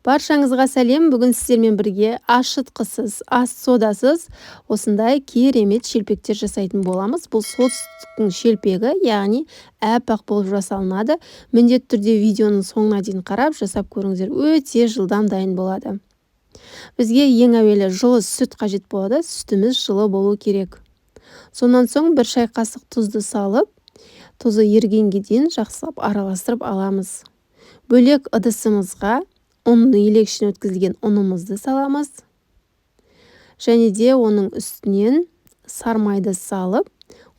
Баршаңызға сәлем. Бүгін сіздермен бірге ашытқысыз, ас содасыз осындай керемет шелпектер жасайтын боламыз. Бұл солтүстіктің шелпегі, яғни әппақ болып жасалынады. Міндетті түрде видеоның соңына дейін қарап жасап көріңіздер. Өте жылдам дайын болады. Бізге ең әуелі жылы сүт қажет болады. Сүтіміз жылы болу керек. Сонан соң бір шай қасық тұзды салып, тұзы ергенге дейін жақсылап араластырып аламыз. Бөлек ыдысымызға ұнны елекшен өткізілген ұнымызды саламыз. Және де оның үстінен сармайды салып,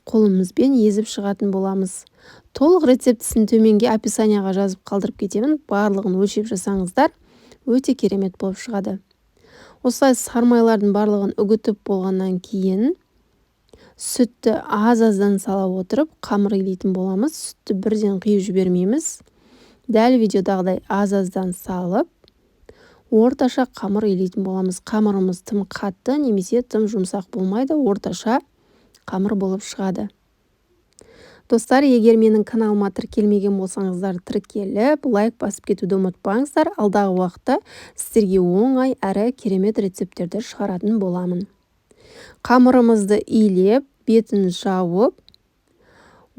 қолымызбен езіп шығатын боламыз. Толық рецептісін төменге описанияға жазып қалдырып кетемін. Барлығын өлшеп жасаңыздар, өте керемет болып шығады. Осылай сармайлардың барлығын үгітіп болғаннан кейін сүтті аз-аздан сала отырып қамыр илейтін боламыз. Сүтті бірден құйып жібермейміз. Дәл видеодағыдай аз-аздан салып, орташа қамыр илейтін боламыз. Қамырымыз тым қатты немесе тым жұмсақ болмайды, орташа қамыр болып шығады. Достар, егер менің каналыма тіркелмеген болсаңыздар, тіркеліп, лайк басып кетуді ұмытпаңыздар. Алдағы уақытта сіздерге оңай әрі керемет рецепттерді шығаратын боламын. Қамырымызды илеп, бетін жауып,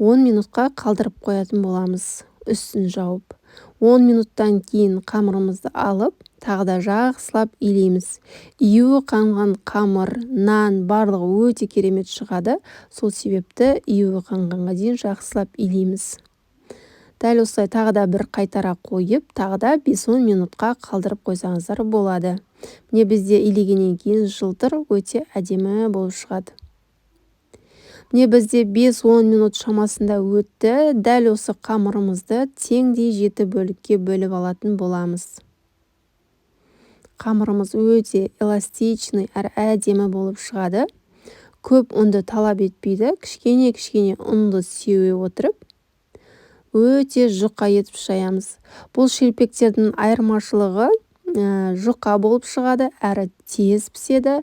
10 минутқа қалдырып қоятын боламыз. Үстін жауып. 10 минуттан кейін қамырымызды алып, тағы да жақсылап илейміз. Июі қанған қамыр, нан барлығы өте керемет шығады. Сол себепті июі қанғанға дейін жақсылап илейміз. Дәл осылай тағы да бір қайтара қойып, тағы да 5-10 минутқа қалдырып қойсаңыздар болады. Міне бізде илегеннен кейін жылтыр өте әдемі болып шығады. Міне бізде 5-10 минут шамасында өтті. Дәл осы қамырымызды теңдей 7 бөлікке бөліп алатын боламыз. Қамырымыз өте эластичный әрі әдемі болып шығады. Көп ұнды талап етпейді. Кішкене ұнды сеуе отырып, өте жұқа етіп шаямыз. Бұл шелпектердің айырмашылығы жұқа болып шығады, әрі тез піседі.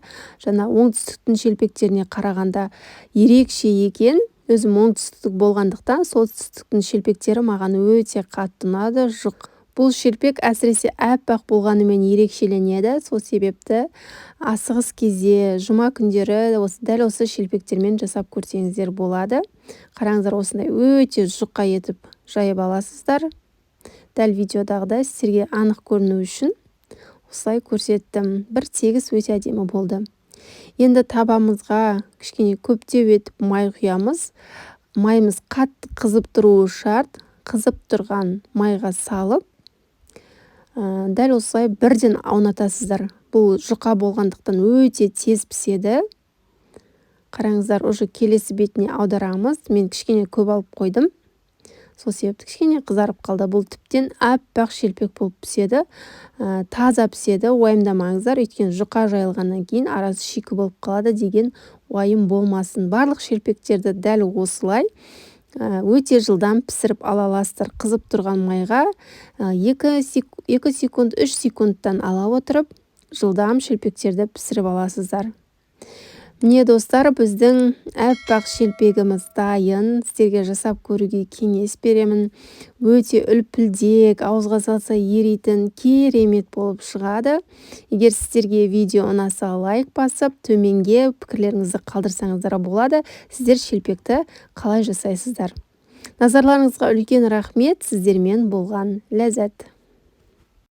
Жаңа оңтүстіктің шелпектеріне қарағанда ерекше екен. Өзім оңтүстік болғандықтан солтүстіктің шелпектері маған өте қатты ұнады. Бұл шелпек әсіресе әппақ болғанымен ерекшеленеді. Сол себепті асығыс кезде, жұма күндері дәл осы шелпектермен жасап көрсеңіздер болады. Қараңыздар, осындай өте жұқа етіп жайып аласыздар. Дәл видеодағыдай сіздерге анық көріну үшін осылай көрсеттім. Бір тегіс өте әдемі болды. Енді табамызға кішкене көптеу етіп май құямыз. Майымыз қатты қызып тұруы шарт. Қызып тұрған майға салып, дәл осылай бірден аунатасыздар. Бұл жұқа болғандықтан өте тез піседі. Қараңыздар, уже келесі бетіне аударамыз. Мен кішкене көп алып қойдым. Сол себепті кішкене қызарып қалды. Бұл тіптен әппақ шелпек болып піседі. Таза піседі, уайымдамаңыздар. Өйткені жұқа жайылғаннан кейін арасы шикі болып қалады деген уайым болмасын. Барлық шелпектерді дәл осылай өте жылдам пісіріп ала аласыздар. Қызып тұрған майға 2 секунд, 3 секундтан ала отырып, жылдам шелпектерді пісіріп аласыздар. Міне достар, біздің әппақ шелпегіміз дайын. Сіздерге жасап көруге кеңес беремін. Өте үлпілдек, ауызға салса еритін, керемет болып шығады. Егер сіздерге видео ұнаса, лайк басып, төменге пікірлеріңізді қалдырсаңыздар болады. Сіздер шелпекті қалай жасайсыздар? Назарларыңызға үлкен рахмет. Сіздермен болған ләззат.